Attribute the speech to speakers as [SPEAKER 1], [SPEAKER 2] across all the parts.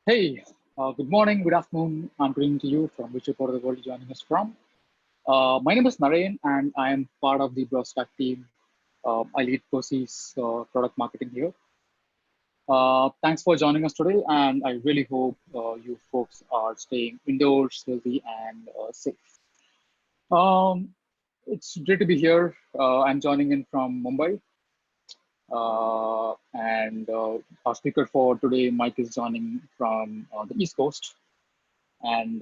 [SPEAKER 1] Hey, good morning, good afternoon. I'm bringing to you from which part of the world you're joining us from. My name is Narayan, and I am part of the BrowserStack team. I lead Percy's product marketing here. Thanks for joining us today, and I really hope you folks are staying indoors, healthy, and safe. Um, it's great to be here. I'm joining in from Mumbai, and our speaker for today, Mike, is joining from the East Coast. And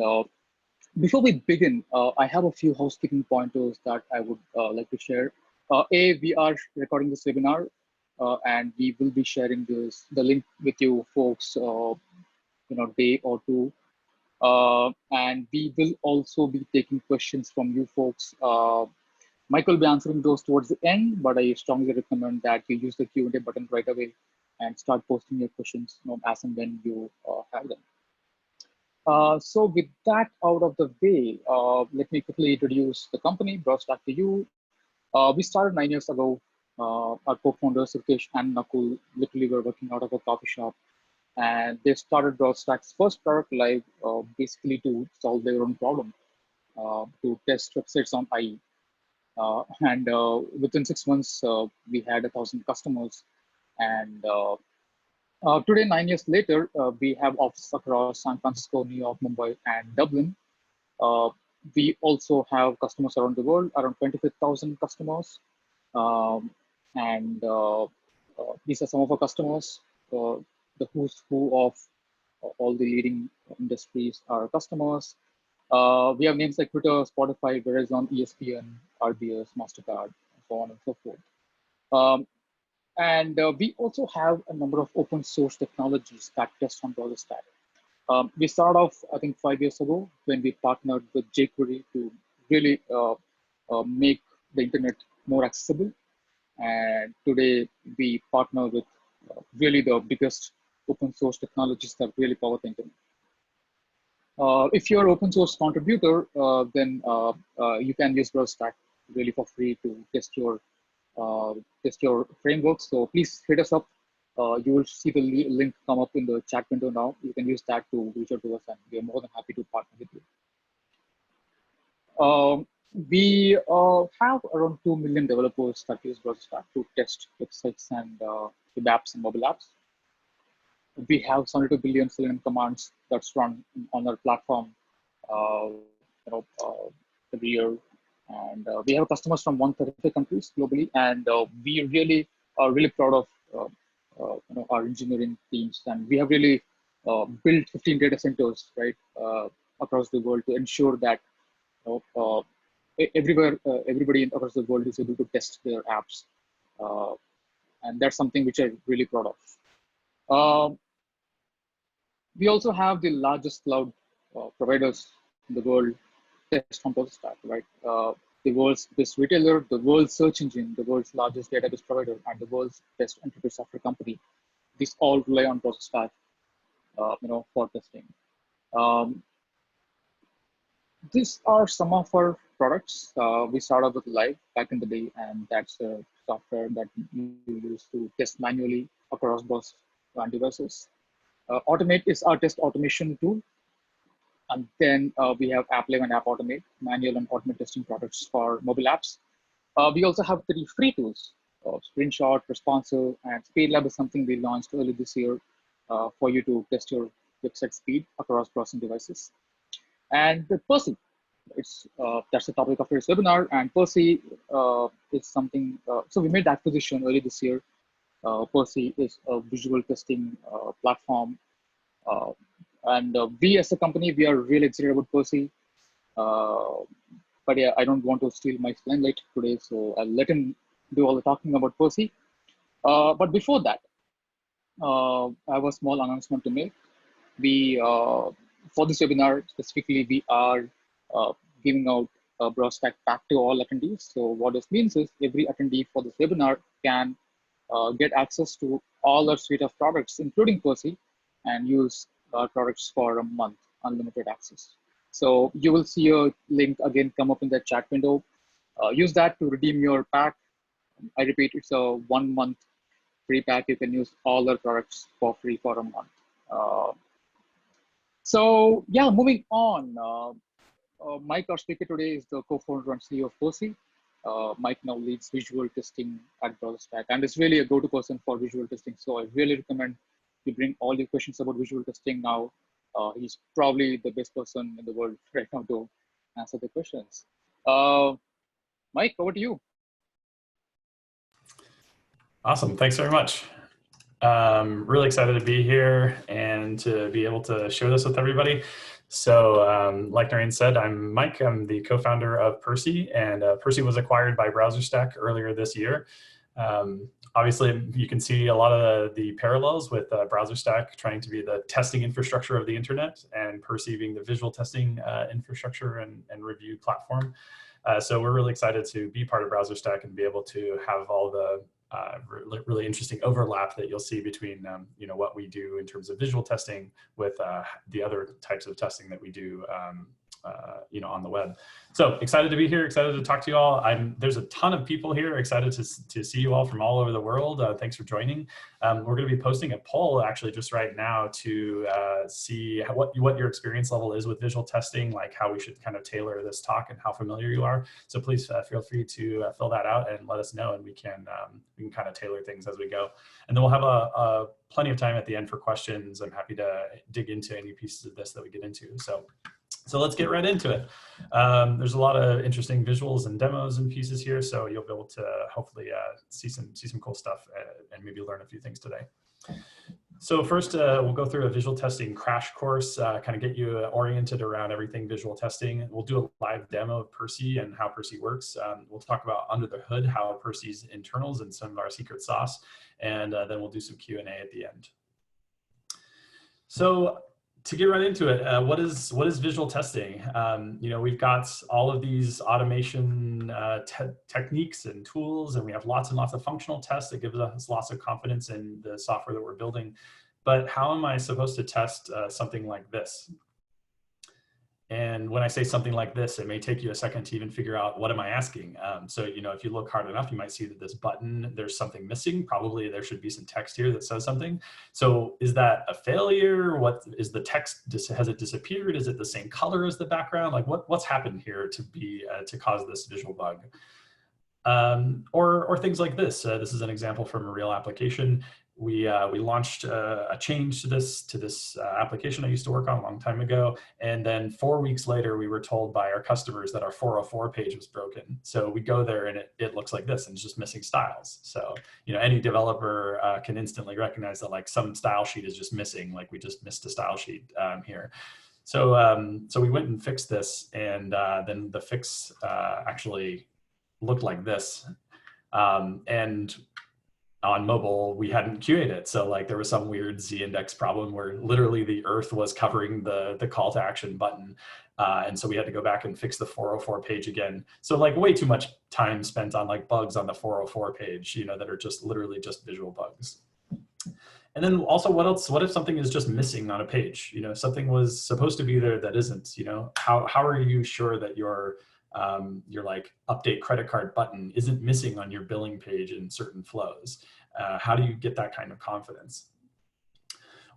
[SPEAKER 1] Before we begin, I have a few housekeeping pointers that I would like to share. We are recording this webinar, and we will be sharing the link with you folks, day or two. And we will also be taking questions from you folks. Mike will be answering those towards the end, but I strongly recommend that you use the Q&A button right away and start posting your questions, as and when you have them. So with that out of the way, let me quickly introduce the company, BrowserStack, to you. We started 9 years ago. Our co-founders, Rikesh and Nakul, literally were working out of a coffee shop. And they started BrowserStack's first product live, basically to solve their own problem, to test websites on IE. And within 6 months, we had 1,000 customers. And today, 9 years later, we have offices across San Francisco, New York, Mumbai, and Dublin. Uh, we also have customers around the world, around 25,000 customers. And these are some of our customers. The who's who of all the leading industries are customers. We have names like Twitter, Spotify, Verizon, ESPN, RBS, MasterCard, and so on and so forth. Um, and we also have a number of open source technologies that test on BrowserStack. We started off, I think, 5 years ago when we partnered with jQuery to really make the internet more accessible. And today we partner with really the biggest open source technologies that really power the internet. If you're an open source contributor, then you can use BrowserStack really for free to test your framework. So please hit us up. You will see the link come up in the chat window now. You can use that to reach out to us, and we are more than happy to partner with you. We have around 2 million developers that use BrowserStack to test websites and web apps and mobile apps. We have 72 billion Selenium commands that's run on our platform, every year. And we have customers from 135 countries globally, and we really are really proud of our engineering teams, and we have really built 15 data centers right across the world to ensure that everybody across the world is able to test their apps, and that's something which I'm really proud of. We also have the largest cloud providers in the world test on BrowserStack, right? The world's best retailer, the world's search engine, the world's largest database provider, and the world's best enterprise software company. These all rely on BrowserStack, for testing. These are some of our products. We started with Live back in the day, and that's the software that you use to test manually across both devices. Automate is our test automation tool. And then we have AppLive and App Automate, manual and automate testing products for mobile apps. We also have 3 free tools, Screenshot, Responsive, and SpeedLab is something we launched early this year for you to test your website speed across browsing devices. And Percy, that's the topic of this webinar. And Percy is something, so we made the acquisition early this year. Percy is a visual testing platform. And we as a company, we are really excited about Percy. But yeah, I don't want to steal Mike's limelight today, so I'll let him do all the talking about Percy. But before that, I have a small announcement to make. We, for this webinar specifically, we are giving out a BrowserStack pack to all attendees. So what this means is every attendee for this webinar can get access to all our suite of products, including Percy, and use products for a month, unlimited access. So you will see a link again come up in the chat window. Use that to redeem your pack. I repeat, it's a 1 month free pack. You can use all our products for free for a month. So yeah, moving on. Mike, our speaker today, is the co-founder and CEO of Percy. Mike now leads visual testing at BrowserStack and is really a go-to person for visual testing. So I really recommend you bring all your questions about visual testing now. He's probably the best person in the world right now to answer the questions. Mike, over to you.
[SPEAKER 2] Awesome. Thanks very much. Really excited to be here and to be able to share this with everybody. So like Noreen said, I'm Mike. I'm the co-founder of Percy, and Percy was acquired by BrowserStack earlier this year. Obviously, you can see a lot of the parallels with BrowserStack trying to be the testing infrastructure of the internet and Percy being the visual testing infrastructure and review platform. So we're really excited to be part of BrowserStack and be able to have all the really interesting overlap that you'll see between what we do in terms of visual testing with the other types of testing that we do on the web. So excited to be here, excited to talk to you all. There's a ton of people here, excited to see you all from all over the world. Thanks for joining. We're going to be posting a poll actually just right now to see what your experience level is with visual testing, like how we should kind of tailor this talk and how familiar you are. So please feel free to fill that out and let us know, and we can kind of tailor things as we go. And then we'll have plenty of time at the end for questions. I'm happy to dig into any pieces of this that we get into. So let's get right into it. There's a lot of interesting visuals and demos and pieces here, so you'll be able to hopefully see some cool stuff and maybe learn a few things today. So first, we'll go through a visual testing crash course, kind of get you oriented around everything visual testing. We'll do a live demo of Percy and how Percy works. We'll talk about under the hood, how Percy's internals and some of our secret sauce, and then we'll do some Q&A at the end. So to get right into it, what is visual testing? We've got all of these automation techniques and tools, and we have lots and lots of functional tests that give us lots of confidence in the software that we're building. But how am I supposed to test something like this? And when I say something like this, it may take you a second to even figure out what am I asking. So if you look hard enough, you might see that this button, there's something missing. Probably there should be some text here that says something. So is that a failure? What is the text? Has it disappeared? Is it the same color as the background? Like what's happened here to cause this visual bug? Or things like this. This is an example from a real application. We launched a change to this application I used to work on a long time ago, and then 4 weeks later we were told by our customers that our 404 page was broken. So we go there and it looks like this, and it's just missing styles. So any developer can instantly recognize that like some style sheet is just missing, like we just missed a style sheet here. So we went and fixed this, and then the fix actually looked like this, and on mobile, we hadn't QA'd it. So like there was some weird z-index problem where literally the earth was covering the call to action button. And so we had to go back and fix the 404 page again. So like way too much time spent on like bugs on the 404 page, that are just literally just visual bugs. And then also what else? What if something is just missing on a page? Something was supposed to be there that isn't, how are you sure that your like update credit card button isn't missing on your billing page in certain flows? How do you get that kind of confidence?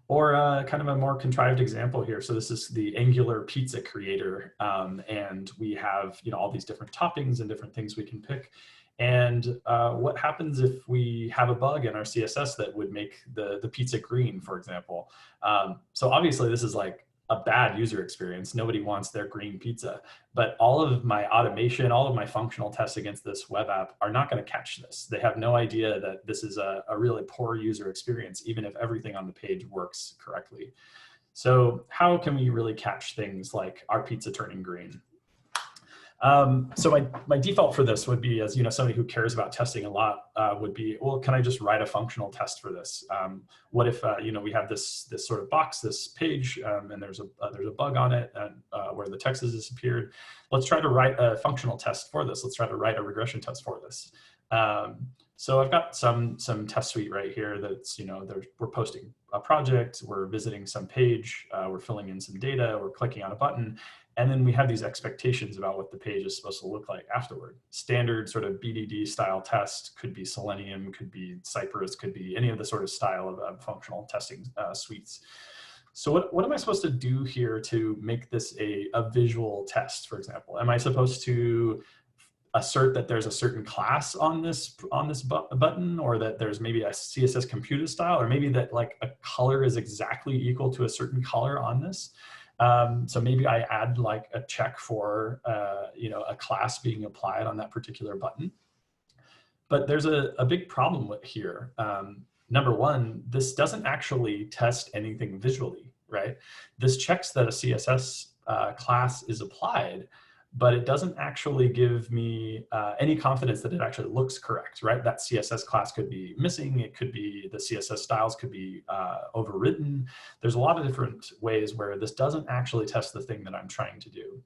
[SPEAKER 2] Or kind of a more contrived example here. So this is the Angular pizza creator, and we have all these different toppings and different things we can pick. And what happens if we have a bug in our CSS that would make the pizza green, for example? So obviously this is like a bad user experience. Nobody wants their green pizza, but all of my automation, all of my functional tests against this web app are not going to catch this. They have no idea that this is a really poor user experience, even if everything on the page works correctly. So how can we really catch things like our pizza turning green? So my default for this would be, as somebody who cares about testing a lot, would be, well, can I just write a functional test for this? What if we have this sort of box, this page, and there's a bug on it, and where the text has disappeared? Let's try to write a functional test for this. Let's try to write a regression test for this. So I've got some test suite right here that's, we're posting a project, we're visiting some page, we're filling in some data, we're clicking on a button, and then we have these expectations about what the page is supposed to look like afterward. Standard sort of BDD style test, could be Selenium, could be Cypress, could be any of the sort of style of functional testing suites. So what am I supposed to do here to make this a visual test, for example? Am I supposed to assert that there's a certain class on this button, or that there's maybe a CSS computed style, or maybe that like a color is exactly equal to a certain color on this? So maybe I add like a check for a class being applied on that particular button. But there's a big problem here. Number one, this doesn't actually test anything visually, right? This checks that a CSS class is applied, but it doesn't actually give me any confidence that it actually looks correct, right? That CSS class could be missing. It could be the CSS styles could be overwritten. There's a lot of different ways where this doesn't actually test the thing that I'm trying to do.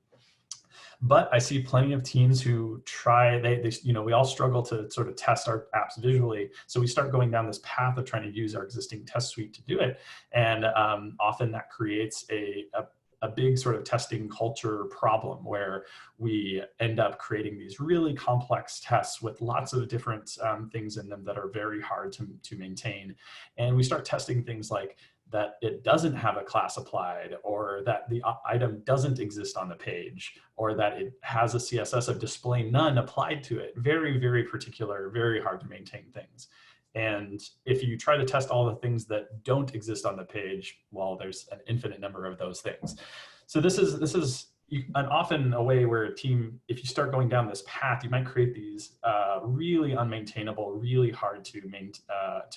[SPEAKER 2] But I see plenty of teams who try, we all struggle to sort of test our apps visually. So we start going down this path of trying to use our existing test suite to do it. And often that creates a big sort of testing culture problem where we end up creating these really complex tests with lots of different things in them that are very hard to maintain. And we start testing things like that it doesn't have a class applied, or that the item doesn't exist on the page, or that it has a CSS of display none applied to it. Very, very particular, very hard to maintain things. And if you try to test all the things that don't exist on the page, well, there's an infinite number of those things. So this is often a way where a team, if you start going down this path, you might create these really unmaintainable, really hard to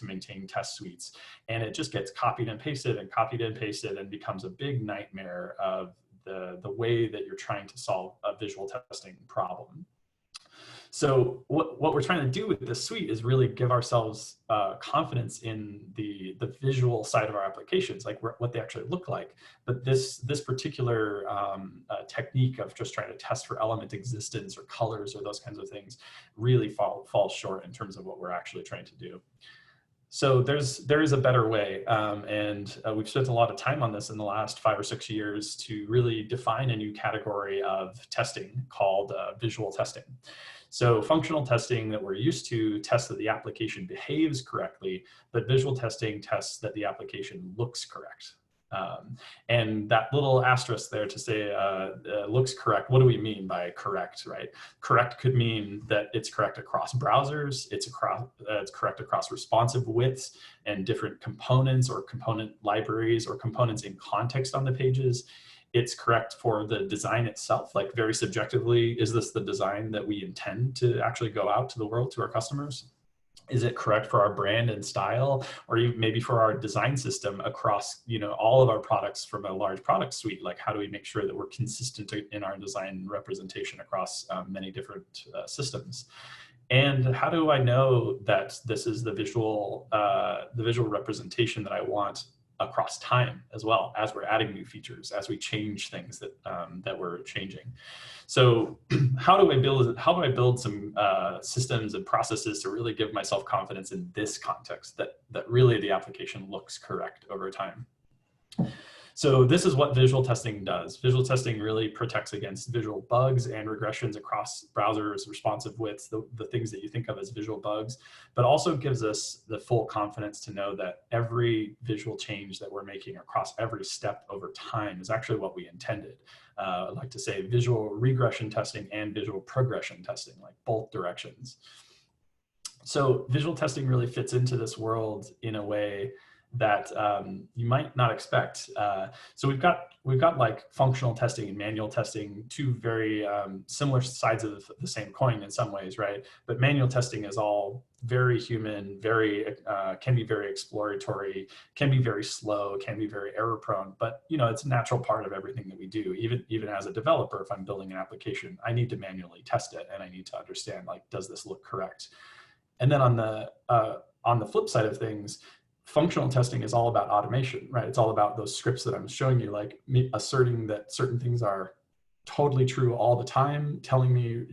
[SPEAKER 2] maintain test suites. And it just gets copied and pasted and becomes a big nightmare of the way that you're trying to solve a visual testing problem. So what we're trying to do with this suite is really give ourselves confidence in the visual side of our applications, like what they actually look like. But this particular technique of just trying to test for element existence or colors or those kinds of things really falls short in terms of what we're actually trying to do. So there is a better way, and we've spent a lot of time on this in the last 5 or 6 years to really define a new category of testing called visual testing. So functional testing that we're used to tests that the application behaves correctly, but visual testing tests that the application looks correct. And that little asterisk there to say looks correct, what do we mean by correct, right? Correct could mean that it's correct across browsers, it's correct across responsive widths and different components or component libraries or components in context on the pages. It's correct for the design itself, like very subjectively, is this the design that we intend to actually go out to the world, to our customers? Is it correct for our brand and style, or even maybe for our design system across, all of our products from a large product suite? Like, how do we make sure that we're consistent in our design representation across many different systems? And how do I know that this is the visual representation that I want across time as well, as we're adding new features, as we change things that we're changing? So how do I build some systems and processes to really give myself confidence in this context that really the application looks correct over time? So this is what visual testing does. Visual testing really protects against visual bugs and regressions across browsers, responsive widths, the things that you think of as visual bugs, but also gives us the full confidence to know that every visual change that we're making across every step over time is actually what we intended. I like to say visual regression testing and visual progression testing, like both directions. So visual testing really fits into this world in a way that you might not expect. So we've got like functional testing and manual testing, two very similar sides of the same coin in some ways, right? But manual testing is all very human, can be very exploratory, can be very slow, can be very error prone, but it's a natural part of everything that we do. Even as a developer, if I'm building an application, I need to manually test it, and I need to understand, like, does this look correct? And then on the flip side of things, functional testing is all about automation, right? It's all about those scripts that I'm showing you, like me asserting that certain things are totally true all the time, telling me,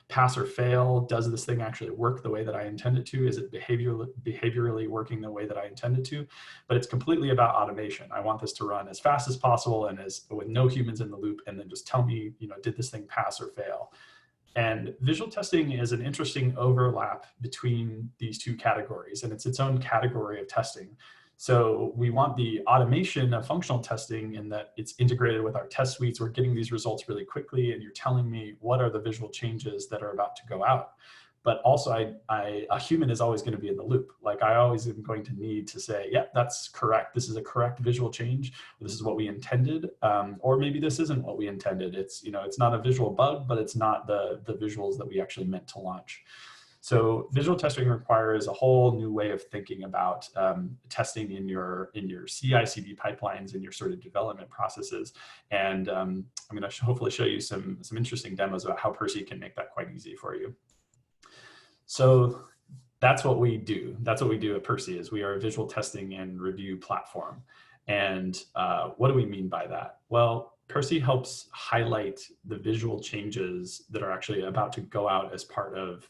[SPEAKER 2] pass or fail. Does this thing actually work the way that I intend it to? Is it behaviorally working the way that I intend it to? But it's completely about automation. I want this to run as fast as possible and with no humans in the loop, and then just tell me, did this thing pass or fail? And visual testing is an interesting overlap between these two categories, and it's its own category of testing. So we want the automation of functional testing in that it's integrated with our test suites. We're getting these results really quickly, and you're telling me what are the visual changes that are about to go out. But also, a human is always going to be in the loop. Like I always am going to need to say, yeah, that's correct. This is a correct visual change. This is what we intended, or maybe this isn't what we intended. It's, you know, it's not a visual bug, but it's not the visuals that we actually meant to launch. So visual testing requires a whole new way of thinking about testing in your CI/CD pipelines, in your sort of development processes. And I'm going to hopefully show you some interesting demos about how Percy can make that quite easy for you. So that's what we do. That's what we do at Percy, is we are a visual testing and review platform. And what do we mean by that? Well, Percy helps highlight the visual changes that are actually about to go out as part of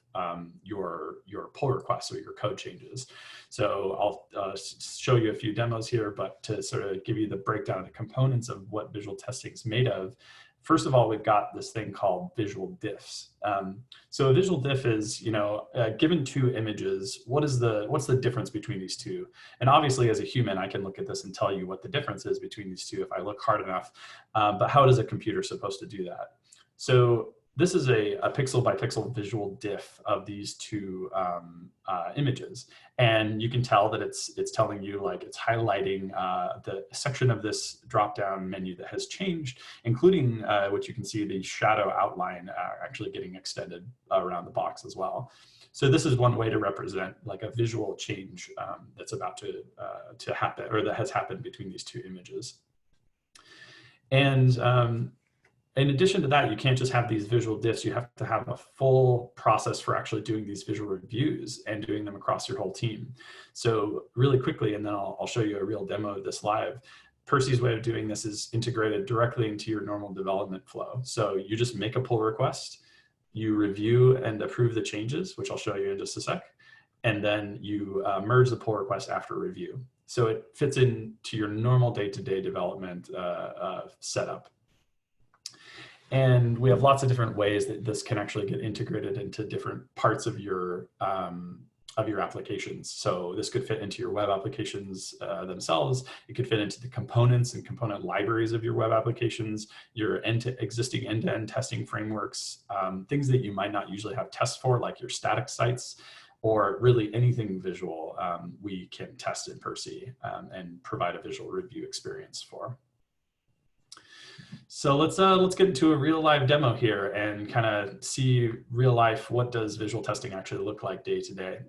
[SPEAKER 2] your pull requests or your code changes. So I'll show you a few demos here, but to sort of give you the breakdown of the components of what visual testing is made of, first of all, we've got this thing called visual diffs. So a visual diff is, you know, given two images, what's the difference between these two? And obviously, as a human, I can look at this and tell you what the difference is between these two if I look hard enough. But how is a computer supposed to do that? So this is a pixel by pixel visual diff of these two images. And you can tell that it's telling you, like, it's highlighting the section of this drop-down menu that has changed, including what you can see, the shadow outline actually getting extended around the box as well. So this is one way to represent like a visual change that's about to happen, or that has happened between these two images. And in addition to that, you can't just have these visual diffs. You have to have a full process for actually doing these visual reviews and doing them across your whole team. So really quickly, and then I'll show you a real demo of this live, Percy's way of doing this is integrated directly into your normal development flow. So you just make a pull request, you review and approve the changes, which I'll show you in just a sec, and then you merge the pull request after review. So it fits into your normal day-to-day development setup. And we have lots of different ways that this can actually get integrated into different parts of your applications. So this could fit into your web applications themselves. It could fit into the components and component libraries of your web applications, your existing end-to-end testing frameworks, things that you might not usually have tests for, like your static sites, or really anything visual we can test in Percy and provide a visual review experience for. So let's get into a real live demo here and kind of see real life, what does visual testing actually look like day to day.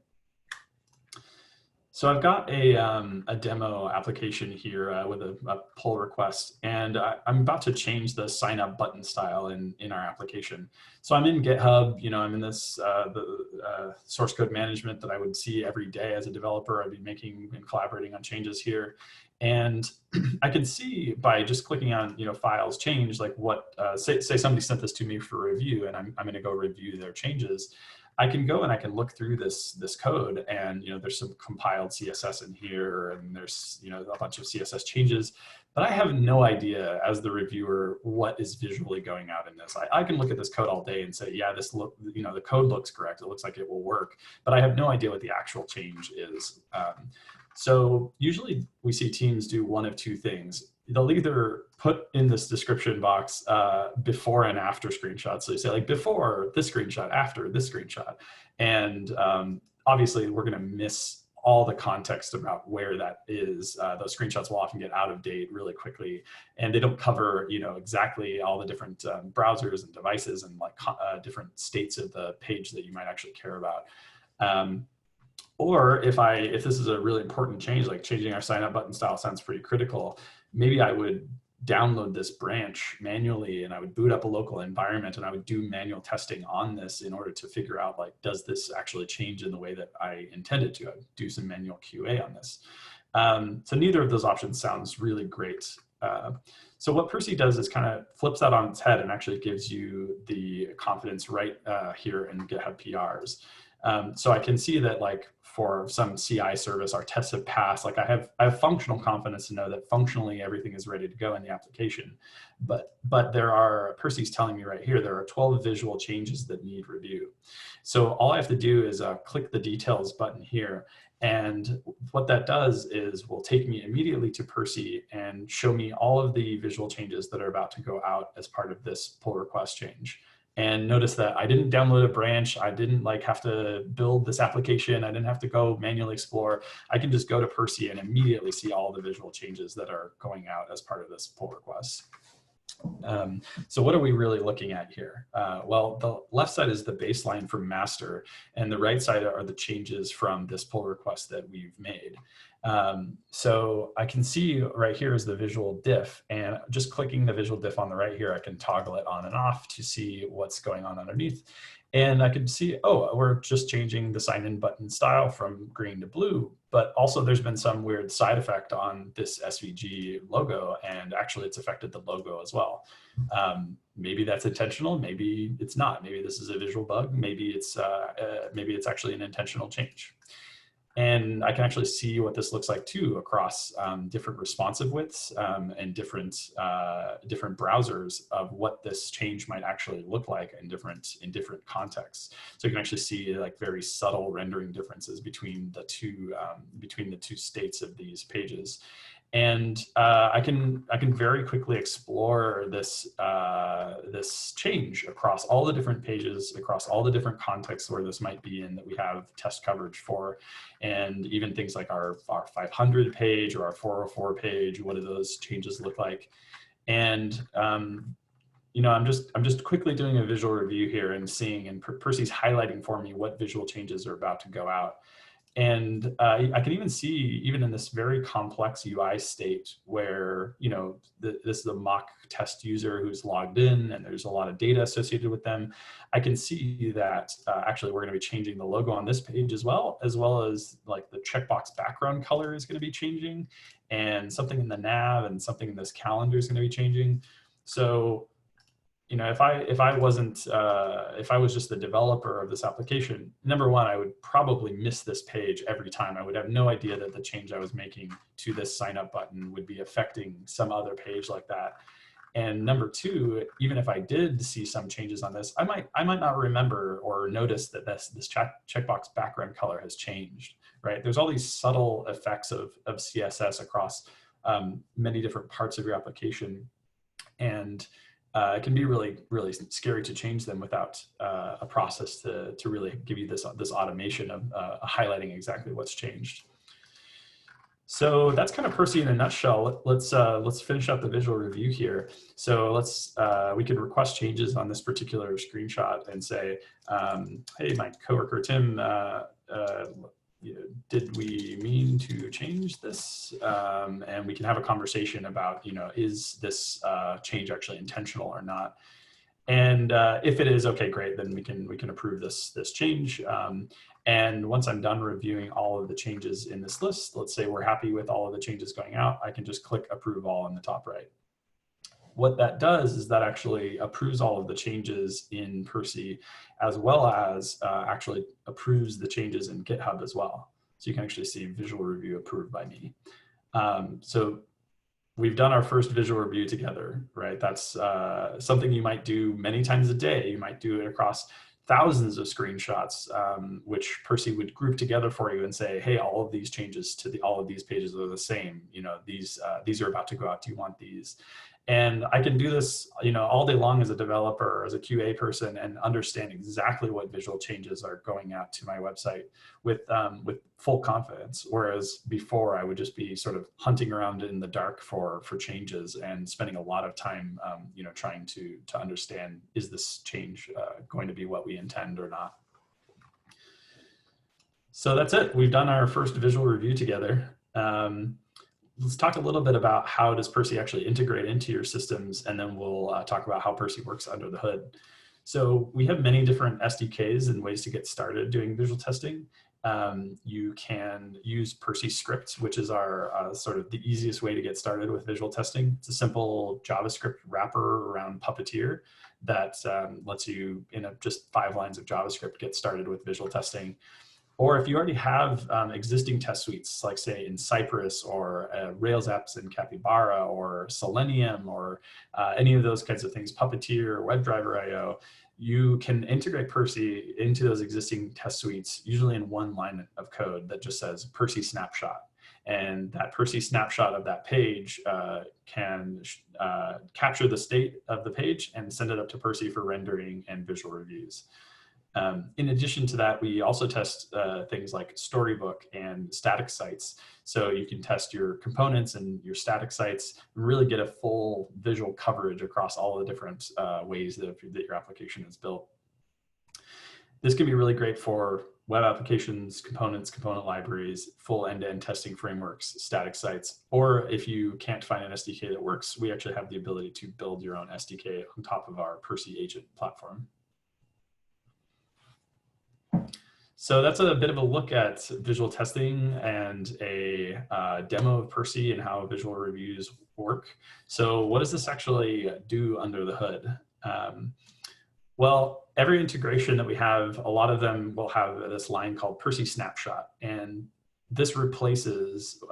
[SPEAKER 2] So I've got a demo application here with a pull request, and I'm about to change the sign up button style in our application. So I'm in GitHub, you know, I'm in this the source code management that I would see every day as a developer. I'd be making and collaborating on changes here. And I can see by just clicking on, you know, files change, like what, say somebody sent this to me for review, and I'm going to go review their changes. I can go and I can look through this code, and, you know, there's some compiled CSS in here, and there's, you know, a bunch of CSS changes, but I have no idea as the reviewer what is visually going out in this. I can look at this code all day and say, yeah, you know, the code looks correct. It looks like it will work, but I have no idea what the actual change is. So usually we see teams do one of two things. They'll either put in this description box before and after screenshots. So you say, like, before this screenshot, after this screenshot. And obviously we're going to miss all the context about where that is. Those screenshots will often get out of date really quickly, and they don't cover, you know, exactly all the different browsers and devices and like different states of the page that you might actually care about. Or if this is a really important change, like changing our sign up button style sounds pretty critical, maybe I would download this branch manually, and I would boot up a local environment, and I would do manual testing on this in order to figure out, like, does this actually change in the way that I intended to? I would do some manual QA on this. So neither of those options sounds really great. So what Percy does is kind of flips that on its head and actually gives you the confidence right here in GitHub PRs. So I can see that, like, for some CI service, our tests have passed. Like, I have functional confidence to know that functionally everything is ready to go in the application. But Percy's telling me right here, there are 12 visual changes that need review. So all I have to do is click the details button here, And what that does is will take me immediately to Percy and show me all of the visual changes that are about to go out as part of this pull request change. And notice that I didn't download a branch. I didn't like have to build this application. I didn't have to go manually explore. I can just go to Percy and immediately see all the visual changes that are going out as part of this pull request. So what are we really looking at here? Well, the left side is the baseline from master, and the right side are the changes from this pull request that we've made. So I can see right here is the visual diff, and just clicking the visual diff on the right here, I can toggle it on and off to see what's going on underneath. And I can see, oh, we're just changing the sign in button style from green to blue, but also there's been some weird side effect on this SVG logo, and actually it's affected the logo as well. Maybe that's intentional, maybe it's not. Maybe this is a visual bug, maybe it's actually an intentional change. And I can actually see what this looks like too across different responsive widths and different browsers of what this change might actually look like in different contexts. So you can actually see like very subtle rendering differences between the two states of these pages. And I can very quickly explore this this change across all the different pages, across all the different contexts where this might be in that we have test coverage for, and even things like our 500 page or our 404 page. What do those changes look like? And you know, I'm just quickly doing a visual review here and seeing, and Percy's highlighting for me what visual changes are about to go out. And I can even see, even in this very complex UI state where, you know, this is a mock test user who's logged in and there's a lot of data associated with them. I can see that actually we're going to be changing the logo on this page as well as like the checkbox background color is going to be changing, and something in the nav and something in this calendar is going to be changing. So, you know, if I was just the developer of this application, number one, I would probably miss this page every time. I would have no idea that the change I was making to this sign up button would be affecting some other page like that. And number two, even if I did see some changes on this, I might not remember or notice that this checkbox background color has changed, right? There's all these subtle effects of CSS across many different parts of your application. And it can be really, really scary to change them without a process to really give you this automation of highlighting exactly what's changed. So that's kind of Percy in a nutshell. Let's finish up the visual review here. So we could request changes on this particular screenshot and say, hey, my coworker Tim, did we mean to change this? And we can have a conversation about, you know, is this change actually intentional or not? And if it is, okay, great, then we can approve this change. And once I'm done reviewing all of the changes in this list, let's say we're happy with all of the changes going out, I can just click approve all in the top right. What that does is that actually approves all of the changes in Percy, as well as actually approves the changes in GitHub as well. So you can actually see visual review approved by me. So we've done our first visual review together, right? That's something you might do many times a day. You might do it across thousands of screenshots, which Percy would group together for you and say, hey, all of these changes to all of these pages are the same. You know, these are about to go out. Do you want these? And I can do this, you know, all day long as a developer or as a QA person and understand exactly what visual changes are going out to my website with full confidence. Whereas before I would just be sort of hunting around in the dark for changes and spending a lot of time, you know, trying to understand, is this change going to be what we intend or not? So that's it. We've done our first visual review together. Let's talk a little bit about how does Percy actually integrate into your systems, and then we'll talk about how Percy works under the hood. So we have many different SDKs and ways to get started doing visual testing. You can use Percy scripts, which is our sort of the easiest way to get started with visual testing. It's a simple JavaScript wrapper around Puppeteer that lets you, in just 5 lines of JavaScript, get started with visual testing. Or if you already have existing test suites, like say in Cypress or Rails apps in Capybara or Selenium or any of those kinds of things, Puppeteer, WebDriver IO, you can integrate Percy into those existing test suites, usually in one line of code that just says Percy Snapshot. And that Percy snapshot of that page can capture the state of the page and send it up to Percy for rendering and visual reviews. In addition to that, we also test things like Storybook and static sites. So you can test your components and your static sites and really get a full visual coverage across all the different ways that your application is built. This can be really great for web applications, components, component libraries, full end-to-end testing frameworks, static sites, or if you can't find an SDK that works, we actually have the ability to build your own SDK on top of our Percy agent platform. So that's a bit of a look at visual testing and a demo of Percy and how visual reviews work. So what does this actually do under the hood? Well, every integration that we have, a lot of them will have this line called Percy Snapshot. And this replaces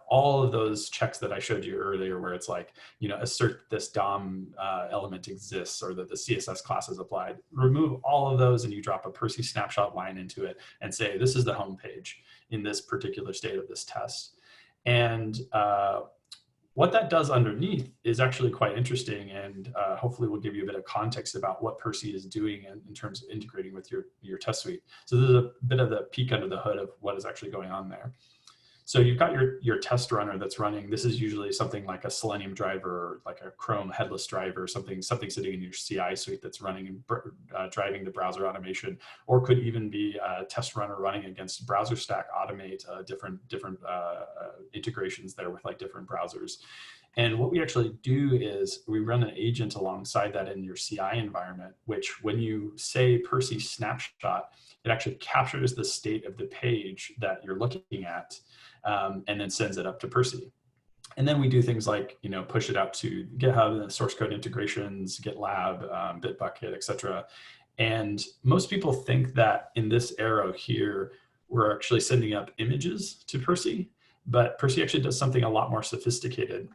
[SPEAKER 2] all of those checks that I showed you earlier, where it's like, you know, assert this DOM element exists or that the CSS class is applied. Remove all of those and you drop a Percy Snapshot line into it and say, this is the home page in this particular state of this test. And what that does underneath is actually quite interesting, and hopefully will give you a bit of context about what Percy is doing in terms of integrating with your test suite. So this is a bit of the peek under the hood of what is actually going on there. So you've got your test runner that's running. This is usually something like a Selenium driver, or like a Chrome headless driver, something sitting in your CI suite that's running and driving the browser automation, or could even be a test runner running against BrowserStack automate different integrations there with like different browsers. And what we actually do is we run an agent alongside that in your CI environment, which when you say Percy Snapshot, it actually captures the state of the page that you're looking at, and then sends it up to Percy. And then we do things like, you know, push it out to GitHub, source code integrations, GitLab, Bitbucket, etc. And most people think that in this arrow here, we're actually sending up images to Percy, but Percy actually does something a lot more sophisticated.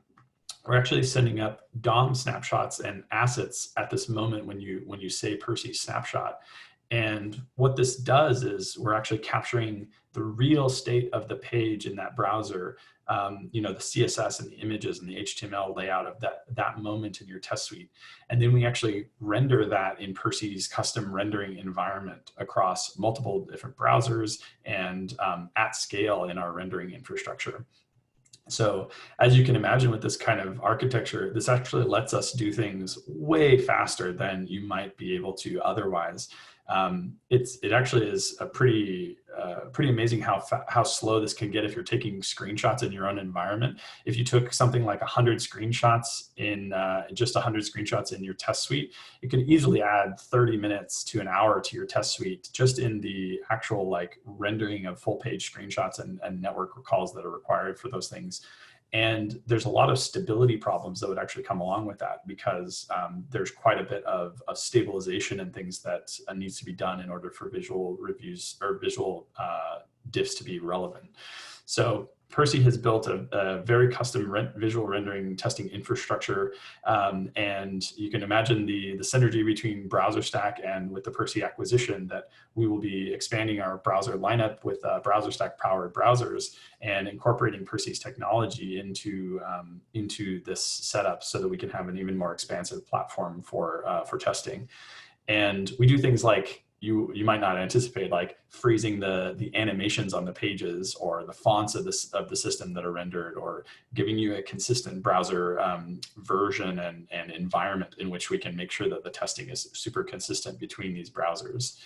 [SPEAKER 2] We're actually sending up DOM snapshots and assets at this moment when you say Percy Snapshot. And what this does is we're actually capturing the real state of the page in that browser, you know, the CSS and the images and the HTML layout of that moment in your test suite. And then we actually render that in Percy's custom rendering environment across multiple different browsers and at scale in our rendering infrastructure. So as you can imagine with this kind of architecture, this actually lets us do things way faster than you might be able to otherwise. It actually is a pretty amazing how slow this can get if you're taking screenshots in your own environment. If you took something like 100 screenshots in just 100 screenshots in your test suite, it could easily add 30 minutes to an hour to your test suite just in the actual like rendering of full page screenshots and network recalls that are required for those things. And there's a lot of stability problems that would actually come along with that, because there's quite a bit of stabilization and things that needs to be done in order for visual reviews or visual diffs to be relevant. So Percy has built a very custom visual rendering testing infrastructure, and you can imagine the synergy between BrowserStack and with the Percy acquisition that we will be expanding our browser lineup with BrowserStack powered browsers and incorporating Percy's technology into this setup so that we can have an even more expansive platform for testing. And we do things like you might not anticipate, like freezing the animations on the pages or the fonts of the system that are rendered, or giving you a consistent browser version and environment in which we can make sure that the testing is super consistent between these browsers.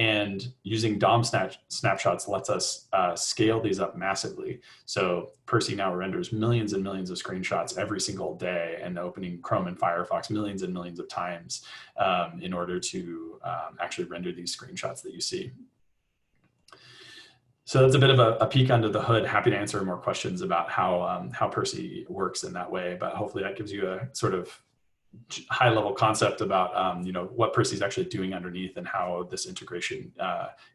[SPEAKER 2] And using DOM snapshots lets us scale these up massively. So Percy now renders millions and millions of screenshots every single day, and opening Chrome and Firefox millions and millions of times in order to actually render these screenshots that you see. So that's a bit of a peek under the hood. Happy to answer more questions about how Percy works in that way, but hopefully that gives you a sort of high level concept about you know, what Percy is actually doing underneath and how this integration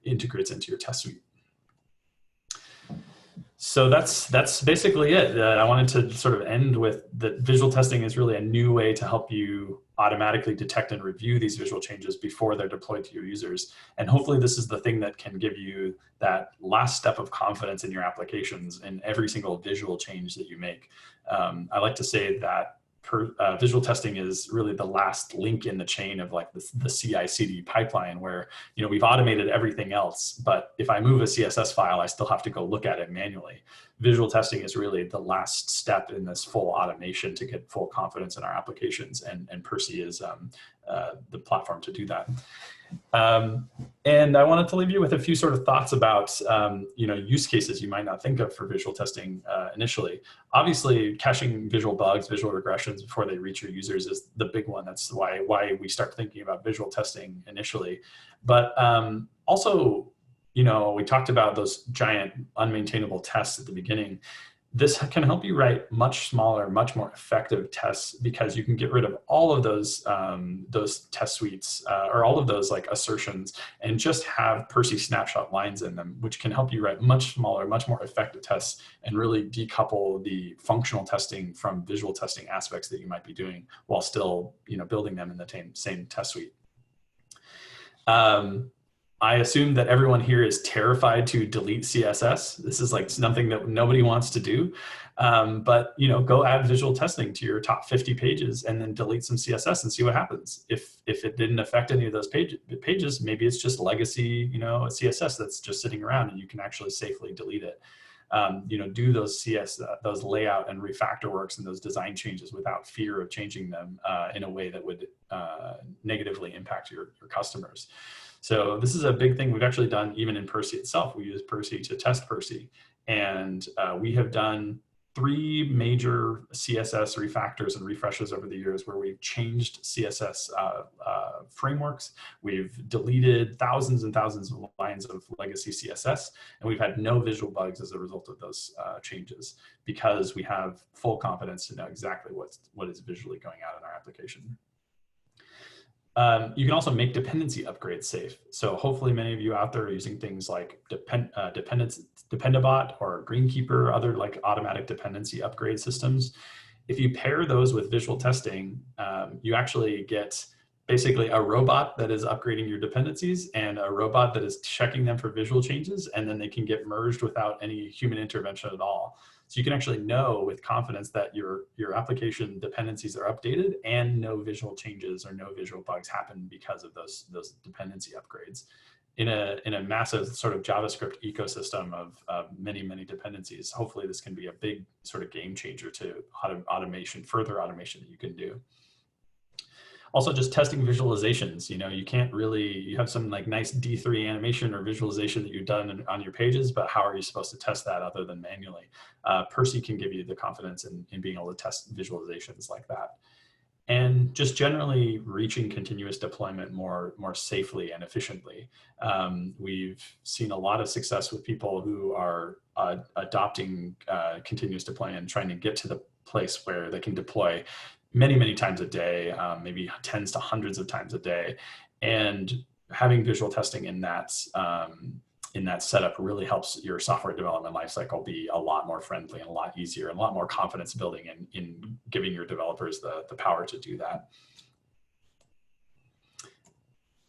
[SPEAKER 2] integrates into your test suite. So that's basically it. I wanted to sort of end with that visual testing is really a new way to help you automatically detect and review these visual changes before they're deployed to your users. And hopefully this is the thing that can give you that last step of confidence in your applications in every single visual change that you make. I like to say that visual testing is really the last link in the chain of like the CI/CD pipeline where, you know, we've automated everything else, but if I move a CSS file, I still have to go look at it manually. Visual testing is really the last step in this full automation to get full confidence in our applications, and Percy is the platform to do that. And I wanted to leave you with a few sort of thoughts about you know, use cases you might not think of for visual testing initially. Obviously, catching visual bugs, visual regressions before they reach your users is the big one. That's why we start thinking about visual testing initially. But also, you know, we talked about those giant unmaintainable tests at the beginning. This can help you write much smaller, much more effective tests because you can get rid of all of those test suites or all of those like assertions and just have Percy snapshot lines in them, which can help you write much smaller, much more effective tests and really decouple the functional testing from visual testing aspects that you might be doing while still, you know, building them in the same test suite. I assume that everyone here is terrified to delete CSS. This is like something that nobody wants to do. But you know, go add visual testing to your top 50 pages and then delete some CSS and see what happens. If it didn't affect any of those pages, maybe it's just legacy, you know, CSS that's just sitting around and you can actually safely delete it. You know, do those those layout and refactor works and those design changes without fear of changing them in a way that would negatively impact your customers. So this is a big thing we've actually done even in Percy itself. We use Percy to test Percy. And we have done 3 major CSS refactors and refreshes over the years where we've changed CSS frameworks. We've deleted thousands and thousands of lines of legacy CSS, and we've had no visual bugs as a result of those changes because we have full confidence to know exactly what is visually going out in our application. You can also make dependency upgrades safe. So hopefully many of you out there are using things like Dependabot or Greenkeeper, other like automatic dependency upgrade systems. If you pair those with visual testing, you actually get basically a robot that is upgrading your dependencies and a robot that is checking them for visual changes, and then they can get merged without any human intervention at all. So you can actually know with confidence that your application dependencies are updated and no visual changes or no visual bugs happen because of those dependency upgrades. In a massive sort of JavaScript ecosystem of many dependencies, hopefully this can be a big sort of game changer to further automation that you can do. Also, just testing visualizations. You know, you have some like nice D3 animation or visualization that you've done on your pages, but how are you supposed to test that other than manually? Percy can give you the confidence in being able to test visualizations like that. And just generally reaching continuous deployment more safely and efficiently. We've seen a lot of success with people who are adopting continuous deployment and trying to get to the place where they can deploy many times a day, maybe tens to hundreds of times a day. And having visual testing in that setup really helps your software development lifecycle be a lot more friendly and a lot easier and a lot more confidence building in giving your developers the power to do that.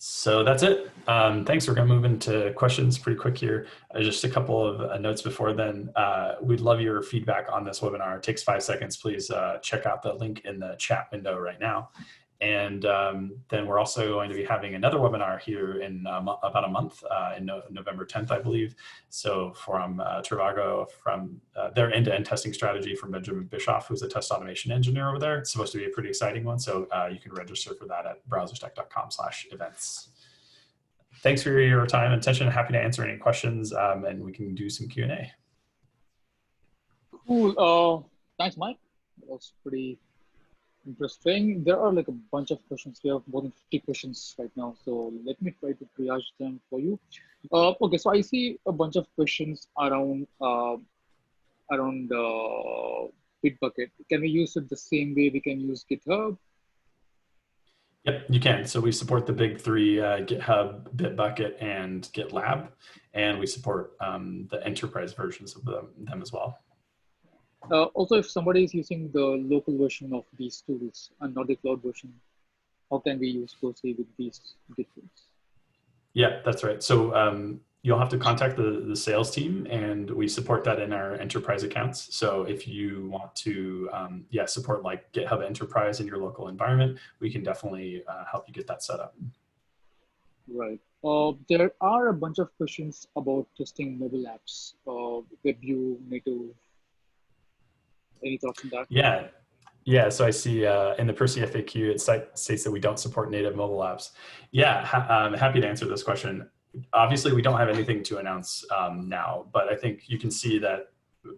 [SPEAKER 2] So that's it. Thanks. We're going to move into questions pretty quick here. Just a couple of notes before then. We'd love your feedback on this webinar. It takes 5 seconds. Please check out the link in the chat window right now. And then we're also going to be having another webinar here in about a month, in November 10th, I believe. So from Trivago, from their end-to-end testing strategy from Benjamin Bischoff, who's a test automation engineer over there. It's supposed to be a pretty exciting one. So you can register for that at browserstack.com/events. Thanks for your time and attention. Happy to answer any questions, and we can do some Q&A.
[SPEAKER 1] Cool. Thanks, Mike. That was pretty interesting. There are like a bunch of questions. We have more than 50 questions right now. So let me try to triage them for you. Okay, so I see a bunch of questions around Bitbucket. Can we use it the same way we can use GitHub?
[SPEAKER 2] Yep, you can. So we support the big 3, GitHub, Bitbucket, and GitLab. and we support the enterprise versions of them as well.
[SPEAKER 1] Also, if somebody is using the local version of these tools and not the cloud version, how can we use Percy with these diffs?
[SPEAKER 2] Yeah, that's right. So you'll have to contact the sales team, and we support that in our enterprise accounts. So if you want to, support like GitHub Enterprise in your local environment, we can definitely help you get that set up.
[SPEAKER 1] Right. There are a bunch of questions about testing mobile apps, WebView, native. Any thoughts on that?
[SPEAKER 2] Yeah. So I see in the Percy FAQ, it states that we don't support native mobile apps. Yeah, I'm happy to answer this question. Obviously, we don't have anything to announce now, but I think you can see that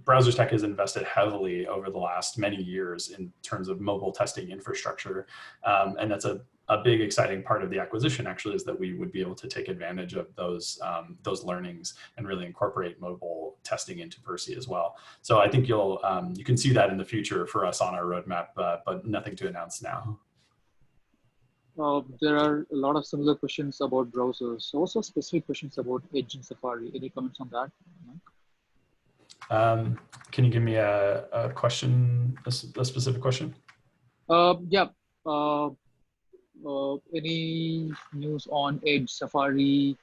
[SPEAKER 2] BrowserStack has invested heavily over the last many years in terms of mobile testing infrastructure. And that's a big exciting part of the acquisition actually, is that we would be able to take advantage of those learnings and really incorporate mobile testing into Percy as well. So I think you can see that in the future for us on our roadmap, but nothing to announce now.
[SPEAKER 1] There are a lot of similar questions about browsers. Also specific questions about Edge and Safari. Any comments on that, Mike?
[SPEAKER 2] Can you give me a question, a specific question?
[SPEAKER 1] Yeah. Any news on Edge, Safari,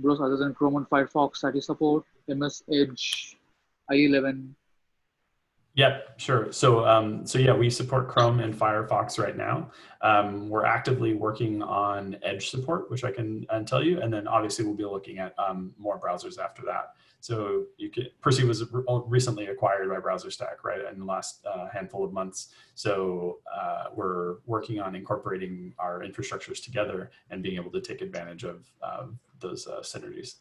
[SPEAKER 1] browsers other than Chrome and Firefox that you support? MS Edge, IE11.
[SPEAKER 2] Yep, sure. So, yeah, we support Chrome and Firefox right now. We're actively working on Edge support, which I can tell you, and then obviously we'll be looking at more browsers after that. So Percy was recently acquired by BrowserStack, right, in the last handful of months. So we're working on incorporating our infrastructures together and being able to take advantage of those synergies.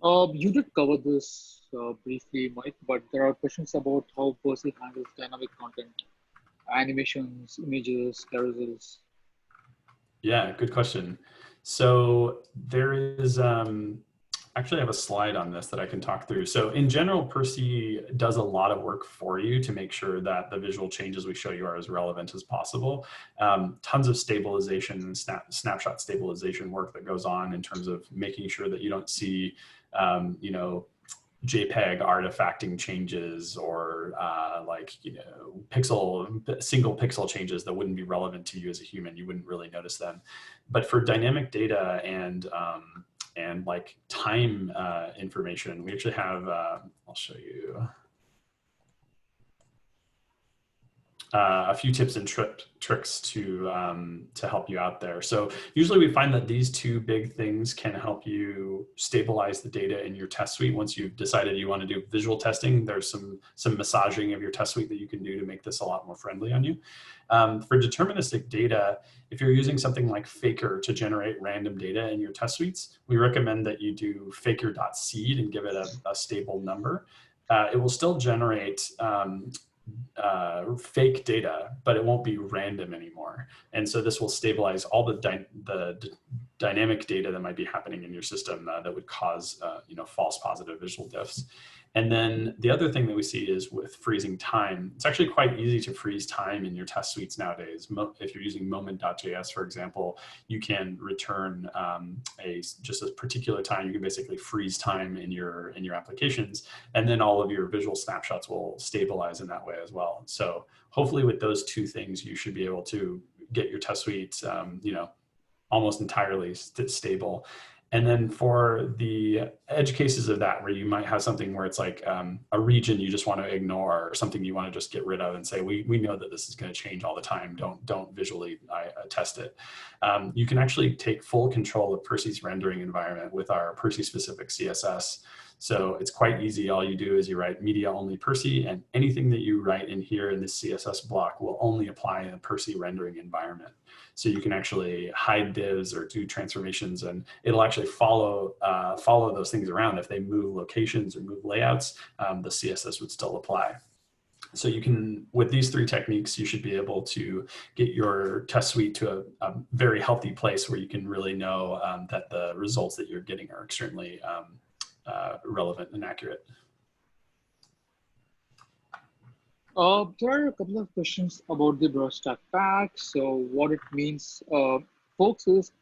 [SPEAKER 1] You did cover this briefly, Mike, but there are questions about how Percy handles dynamic content, animations, images, carousels.
[SPEAKER 2] Yeah, good question. So there is, actually I have a slide on this that I can talk through. So in general, Percy does a lot of work for you to make sure that the visual changes we show you are as relevant as possible. Tons of stabilization and snapshot stabilization work that goes on in terms of making sure that you don't see, JPEG artifacting changes or single pixel changes that wouldn't be relevant to you as a human. You wouldn't really notice them. But for dynamic data and like time information, we actually have, I'll show you a few tips and tricks to help you out there. So usually we find that these two big things can help you stabilize the data in your test suite. Once you've decided you want to do visual testing, there's some massaging of your test suite that you can do to make this a lot more friendly on you. For deterministic data, if you're using something like Faker to generate random data in your test suites, we recommend that you do faker.seed and give it a stable number. It will still generate fake data, but it won't be random anymore. And so this will stabilize all the dynamic data that might be happening in your system that would cause false positive visual diffs. And then the other thing that we see is with freezing time. It's actually quite easy to freeze time in your test suites nowadays. If you're using moment.js, for example, you can return just a particular time. You can basically freeze time in your applications, and then all of your visual snapshots will stabilize in that way as well. So hopefully with those two things, you should be able to get your test suites, almost entirely stable. And then for the edge cases of that, where you might have something where it's like a region you just want to ignore, or something you want to just get rid of and say, we know that this is going to change all the time. Don't visually test it. You can actually take full control of Percy's rendering environment with our Percy specific CSS. So it's quite easy. All you do is you write media only Percy, and anything that you write in here in this CSS block will only apply in a Percy rendering environment. So you can actually hide divs or do transformations, and it'll actually follow those things around. If they move locations or move layouts, the CSS would still apply. So you can, with these three techniques, you should be able to get your test suite to a very healthy place where you can really know that the results that you're getting are extremely relevant and accurate.
[SPEAKER 1] There are a couple of questions about the BrowserStack pack. So what it means, folks, is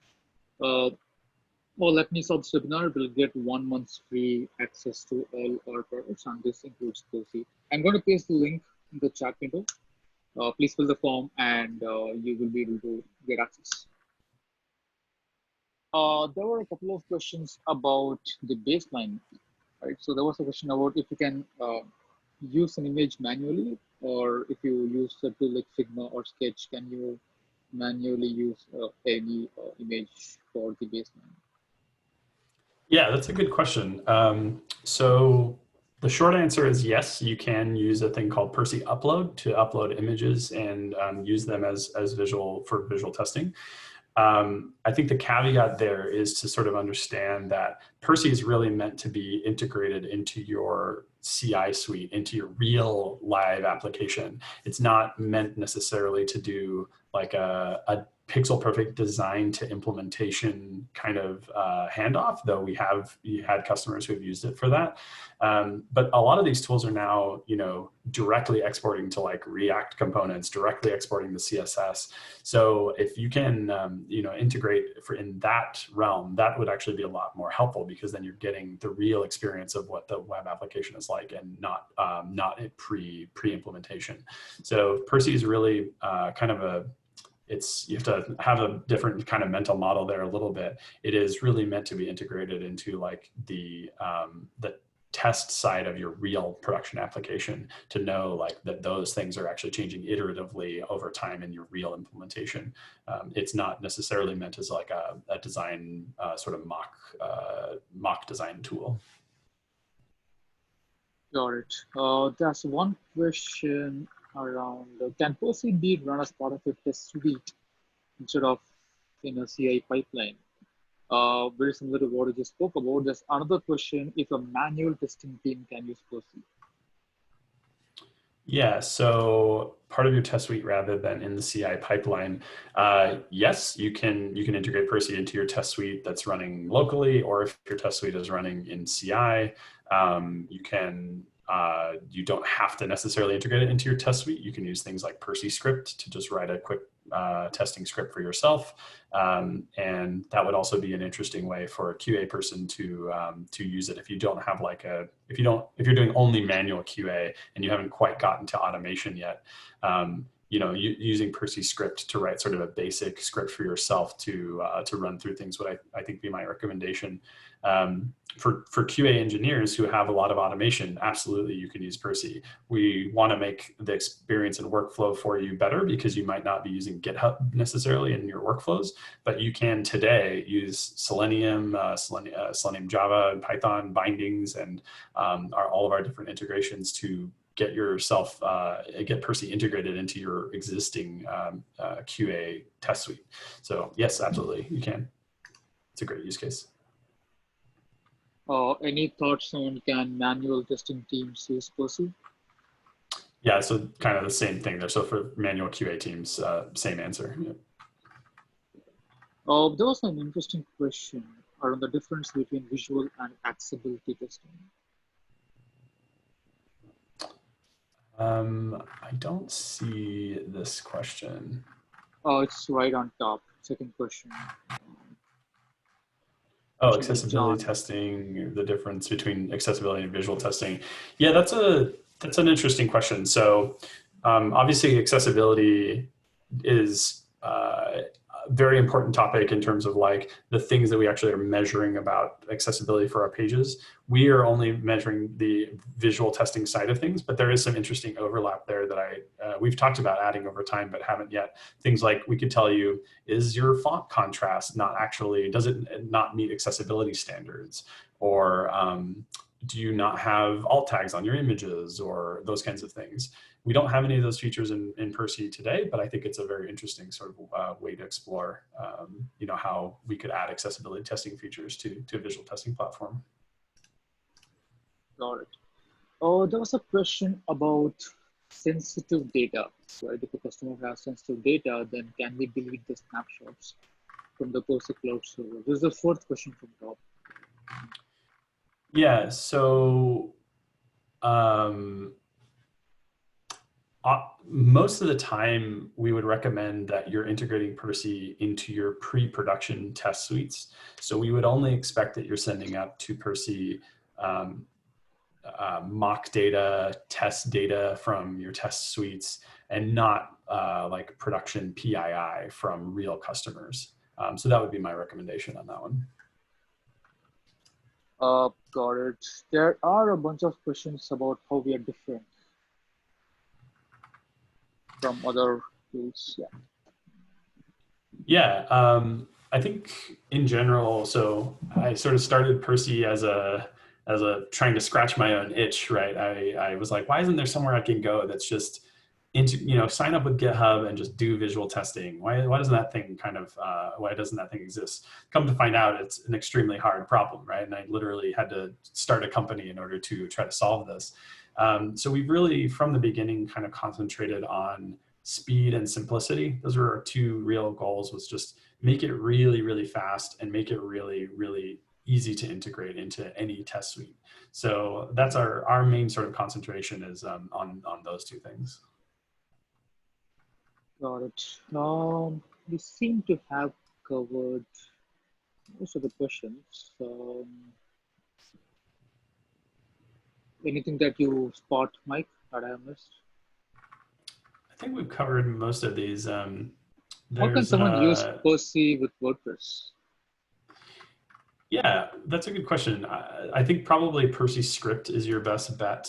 [SPEAKER 1] Or let me stop this webinar will get 1 month's free access to all our products, and this includes Percy. I'm going to paste the link in the chat window. Please fill the form, and you will be able to get access. There were a couple of questions about the baseline, right? So there was a question about if you can use an image manually, or if you use a tool like Figma or Sketch, can you manually use any image for the baseline?
[SPEAKER 2] Yeah, that's a good question. So the short answer is yes, you can use a thing called Percy Upload to upload images and use them as visual for visual testing. I think the caveat there is to sort of understand that Percy is really meant to be integrated into your CI suite, into your real live application. It's not meant necessarily to do like a pixel perfect design to implementation kind of handoff, though we had customers who have used it for that. But a lot of these tools are now, directly exporting to like React components, directly exporting the CSS. So if you can, integrate in that realm, that would actually be a lot more helpful, because then you're getting the real experience of what the web application is like, and not pre-implementation. So Percy is really kind of you have to have a different kind of mental model there a little bit. It is really meant to be integrated into like the test side of your real production application, to know like that those things are actually changing iteratively over time in your real implementation. It's not necessarily meant as like a design sort of mock design tool.
[SPEAKER 1] Got it. There's one question around, can Percy be run as part of a test suite instead of in a CI pipeline? Very similar to what you just spoke about. There's another question, if a manual testing team can use Percy.
[SPEAKER 2] Yeah, so part of your test suite rather than in the CI pipeline, yes, you can integrate Percy into your test suite that's running locally, or if your test suite is running in CI, you don't have to necessarily integrate it into your test suite. You can use things like Percy script to just write a quick testing script for yourself, and that would also be an interesting way for a QA person to use it. If you don't have like if you're doing only manual QA and you haven't quite gotten to automation yet, using Percy script to write sort of a basic script for yourself to run through things would I think be my recommendation. For QA engineers who have a lot of automation, absolutely you can use Percy. We want to make the experience and workflow for you better, because you might not be using GitHub necessarily in your workflows, but you can today use Selenium, Selenium Java, and Python bindings, and all of our different integrations to get Percy integrated into your existing QA test suite. So yes, absolutely, you can. It's a great use case.
[SPEAKER 1] Any thoughts on, can manual testing teams use Percy?
[SPEAKER 2] Yeah, so kind of the same thing there. So for manual QA teams, same answer. Yeah.
[SPEAKER 1] There was an interesting question around the difference between visual and accessibility testing.
[SPEAKER 2] I don't see this question.
[SPEAKER 1] It's right on top, second question.
[SPEAKER 2] Oh, accessibility testing, the difference between accessibility and visual testing. Yeah, that's an interesting question. So obviously accessibility is a very important topic in terms of like the things that we actually are measuring about accessibility for our pages. We are only measuring the visual testing side of things, but there is some interesting overlap there that we've talked about adding over time, but haven't yet. Things like we could tell you, is your font contrast does it not meet accessibility standards? Or do you not have alt tags on your images, or those kinds of things? We don't have any of those features in Percy today, but I think it's a very interesting sort of way to explore, how we could add accessibility testing features to a visual testing platform.
[SPEAKER 1] Got it. There was a question about sensitive data, right? If a customer has sensitive data, then can we delete the snapshots from the Percy Cloud server? This is the fourth question from top.
[SPEAKER 2] Yeah, so Most of the time, we would recommend that you're integrating Percy into your pre-production test suites. So we would only expect that you're sending up to Percy mock data, test data from your test suites, and not like production PII from real customers. So that would be my recommendation on that one.
[SPEAKER 1] Got it. There are a bunch of questions about how we are different from other tools. Yeah.
[SPEAKER 2] Yeah, I think in general, so I sort of started Percy as a trying to scratch my own itch, right? I was like, why isn't there somewhere I can go that's just sign up with GitHub and just do visual testing? Why doesn't that thing why doesn't that thing exist? Come to find out, it's an extremely hard problem, right? And I literally had to start a company in order to try to solve this. So we've really, from the beginning, kind of concentrated on speed and simplicity. Those were our two real goals, was just make it really, really fast and make it really, really easy to integrate into any test suite. So that's our main sort of concentration is on those two things.
[SPEAKER 1] Got it. We seem to have covered most of the questions. Anything that you spot, Mike, that I have missed?
[SPEAKER 2] I think we've covered most of these.
[SPEAKER 1] How can someone use Percy with WordPress?
[SPEAKER 2] Yeah, that's a good question. I think probably Percy Script is your best bet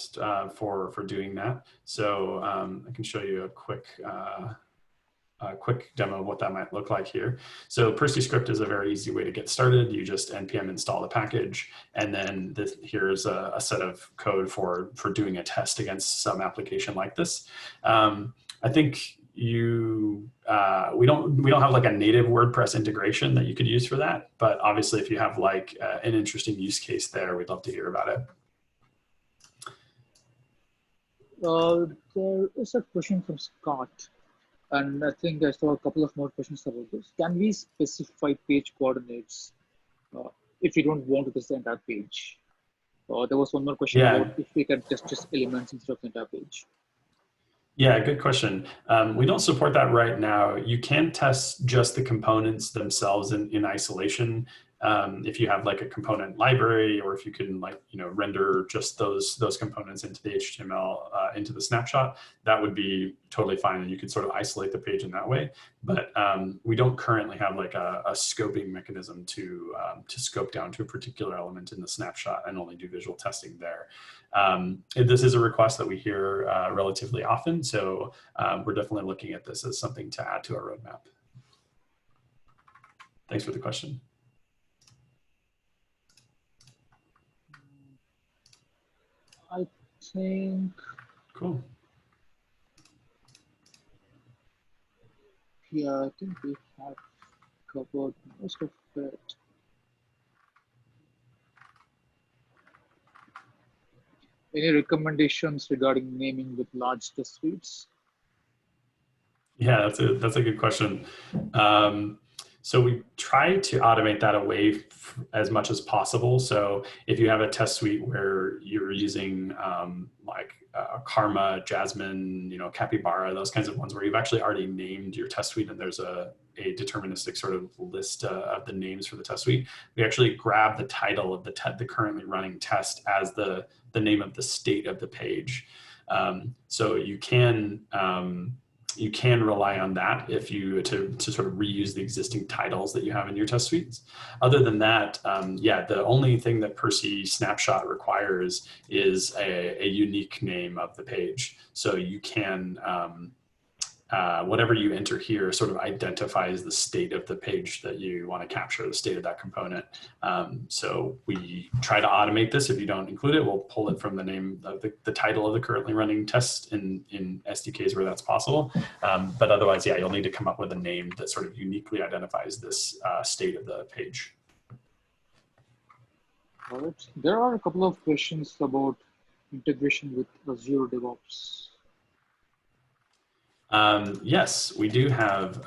[SPEAKER 2] for doing that. So I can show you a quick demo of what that might look like here. So Percy Script is a very easy way to get started. You just npm install the package, and then here's a set of code for doing a test against some application like this. I think we don't have like a native WordPress integration that you could use for that, but obviously if you have like an interesting use case there, we'd love to hear about it.
[SPEAKER 1] There is a question from Scott, and I think I saw a couple of more questions about this. Can we specify page coordinates if we don't want to test the entire page? There was one more question about if we can test just elements instead of the entire page.
[SPEAKER 2] Yeah, good question. We don't support that right now. You can test just the components themselves in isolation. If you have like a component library, or if you can render just those components into the HTML into the snapshot, that would be totally fine, and you could sort of isolate the page in that way. But we don't currently have like a scoping mechanism to scope down to a particular element in the snapshot and only do visual testing there. This is a request that we hear relatively often, so we're definitely looking at this as something to add to our roadmap. Thanks for the question.
[SPEAKER 1] I think.
[SPEAKER 2] Cool.
[SPEAKER 1] Yeah, I think we have covered most of it. Any recommendations regarding naming with large test suites?
[SPEAKER 2] Yeah, that's a good question. So we try to automate that away as much as possible. So if you have a test suite where you're using like Karma, Jasmine, Capybara, those kinds of ones where you've actually already named your test suite and there's a deterministic sort of list of the names for the test suite, we actually grab the title of the currently running test as the name of the state of the page. So you can rely on that if you to sort of reuse the existing titles that you have in your test suites. Other than that, yeah, the only thing that Percy Snapshot requires is a unique name of the page. So you can, whatever you enter here sort of identifies the state of the page that you want to capture, the state of that component. So we try to automate this. If you don't include it, we'll pull it from the name of the title of the currently running test in SDKs where that's possible. But otherwise, yeah, you'll need to come up with a name that sort of uniquely identifies this state of the page.
[SPEAKER 1] All right. There are a couple of questions about integration with Azure DevOps.
[SPEAKER 2] Yes, we do have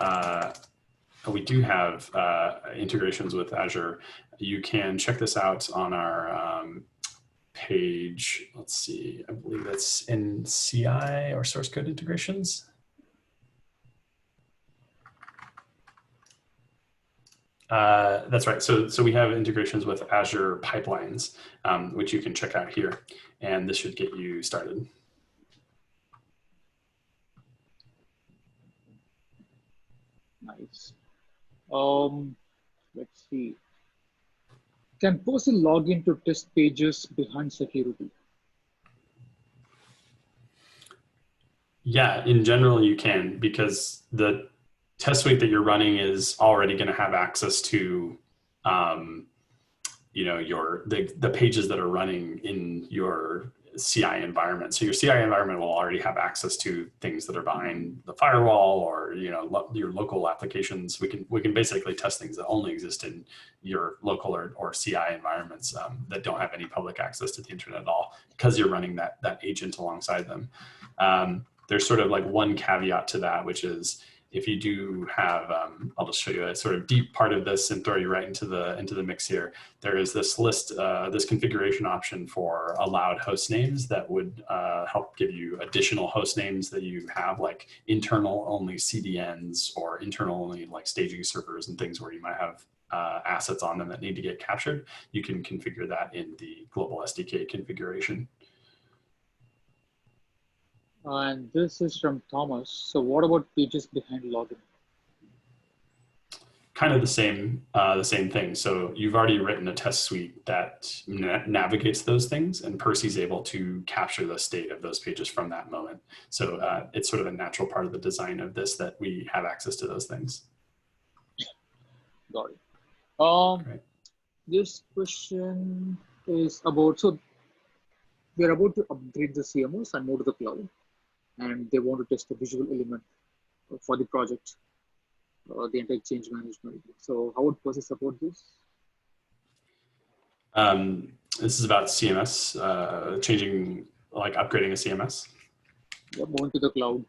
[SPEAKER 2] integrations with Azure. You can check this out on our page. Let's see, I believe it's in CI or source code integrations. That's right. So we have integrations with Azure pipelines, which you can check out here, and this should get you started.
[SPEAKER 1] Nice. Let's see. Can Percy log into test pages behind security?
[SPEAKER 2] Yeah, in general you can, because the test suite that you're running is already going to have access to, you know, the pages that are running in your CI environment. So your CI environment will already have access to things that are behind the firewall, or, you know, your local applications. We can basically test things that only exist in your local or CI environments that don't have any public access to the internet at all, because you're running that agent alongside them. There's sort of like one caveat to that, which is if you do have, I'll just show you a sort of deep part of this and throw you right into the mix here. There is this list, this configuration option for allowed host names that would help give you additional host names that you have, like internal only CDNs or internal only like staging servers and things where you might have assets on them that need to get captured. You can configure that in the global SDK configuration.
[SPEAKER 1] And this is from Thomas. So what about pages behind login?
[SPEAKER 2] Kind of the same thing. So you've already written a test suite that navigates those things, and Percy's able to capture the state of those pages from that moment. So it's sort of a natural part of the design of this that we have access to those things.
[SPEAKER 1] Got it.
[SPEAKER 2] Right.
[SPEAKER 1] This question is about, so we're about to upgrade the CMS and move to the cloud, and they want to test the visual element for the project, the entire change management. So how would Percy support this?
[SPEAKER 2] This is about CMS, changing, like upgrading a CMS.
[SPEAKER 1] Yeah, moving to the cloud.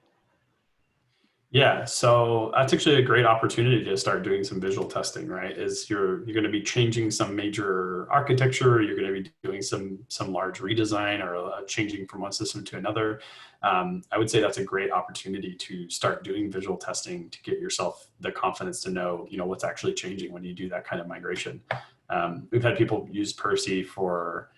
[SPEAKER 2] Yeah, so that's actually a great opportunity to start doing some visual testing, right? Is you're going to be changing some major architecture, you're going to be doing some large redesign or changing from one system to another. I would say that's a great opportunity to start doing visual testing to get yourself the confidence to know, you know, what's actually changing when you do that kind of migration. We've had people use Percy for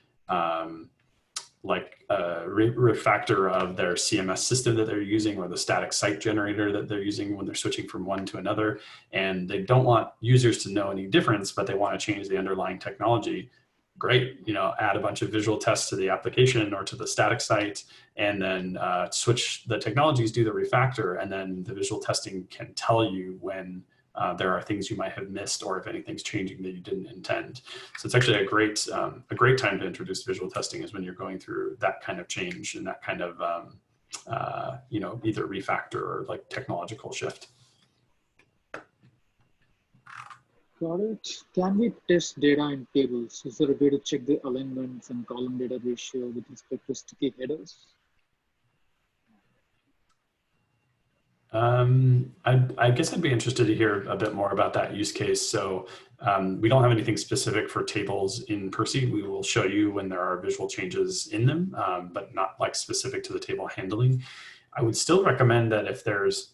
[SPEAKER 2] like a refactor of their CMS system that they're using, or the static site generator that they're using when they're switching from one to another. And they don't want users to know any difference, but they want to change the underlying technology. Great, you know, add a bunch of visual tests to the application or to the static site, and then switch the technologies, do the refactor, and then the visual testing can tell you when there are things you might have missed, or if anything's changing that you didn't intend. So it's actually a great time to introduce visual testing, is when you're going through that kind of change and that kind of you know, either refactor or like technological shift.
[SPEAKER 1] Got it. Can we test data in tables? Is there a way to check the alignments and column data ratio with respect to sticky headers?
[SPEAKER 2] I guess I'd be interested to hear a bit more about that use case. So we don't have anything specific for tables in Percy. We will show you when there are visual changes in them, but not like specific to the table handling. I would still recommend that if there's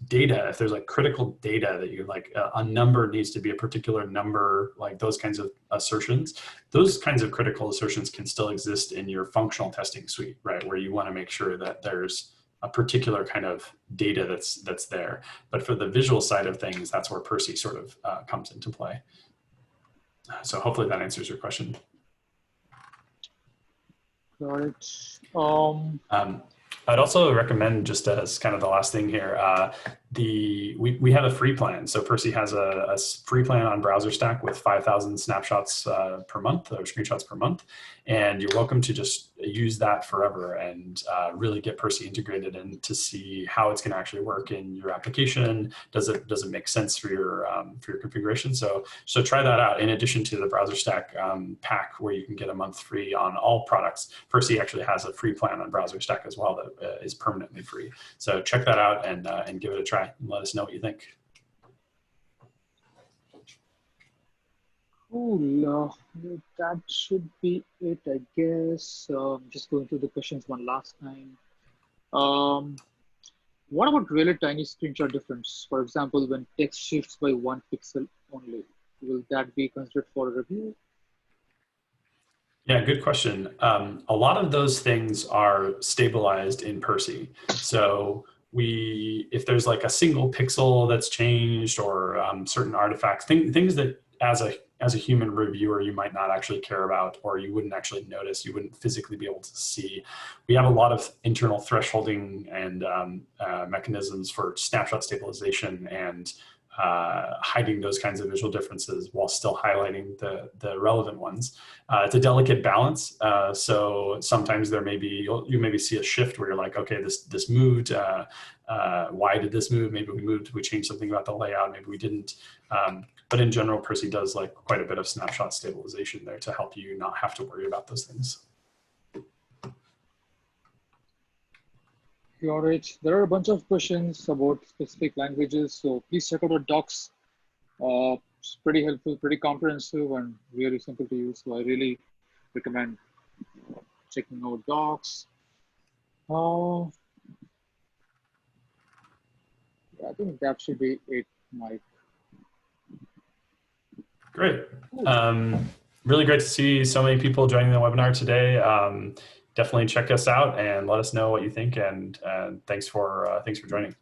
[SPEAKER 2] data, if there's like critical data that you're like a number needs to be a particular number, like those kinds of assertions, those kinds of critical assertions can still exist in your functional testing suite, right? Where you want to make sure that there's a particular kind of data that's there. But for the visual side of things, that's where Percy sort of comes into play. So hopefully that answers your question.
[SPEAKER 1] Got it.
[SPEAKER 2] I'd also recommend, just as kind of the last thing here, we have a free plan. So Percy has a free plan on BrowserStack with 5,000 snapshots per month, or screenshots per month. And you're welcome to just use that forever and really get Percy integrated and to see how it's going to actually work in your application. Does it make sense for your configuration? So try that out. In addition to the BrowserStack pack, where you can get a month free on all products, Percy actually has a free plan on BrowserStack as well that is permanently free. So check that out and give it a try and let us know what you think.
[SPEAKER 1] Oh, that should be it, I guess. Just going through the questions one last time. Um, what about really tiny screenshot difference? For example, when text shifts by 1 pixel only, will that be considered for a review?
[SPEAKER 2] Yeah, good question. A lot of those things are stabilized in Percy. So if there's like a single pixel that's changed or certain artifacts, things that as a human reviewer you might not actually care about or you wouldn't actually notice, you wouldn't physically be able to see. We have a lot of internal thresholding and mechanisms for snapshot stabilization and hiding those kinds of visual differences while still highlighting the relevant ones. It's a delicate balance. So sometimes there may be, you maybe see a shift where you're like, okay, this moved. Why did this move? Maybe we changed something about the layout. Maybe we didn't. But in general, Percy does like quite a bit of snapshot stabilization there to help you not have to worry about those things.
[SPEAKER 1] All right. There are a bunch of questions about specific languages, so please check out our docs. It's pretty helpful, pretty comprehensive, and really simple to use. So I really recommend checking out docs. Uh, I think that should be it, Mike.
[SPEAKER 2] Great.
[SPEAKER 1] Cool.
[SPEAKER 2] Really great to see so many people joining the webinar today. Definitely check us out and let us know what you think. And thanks for joining.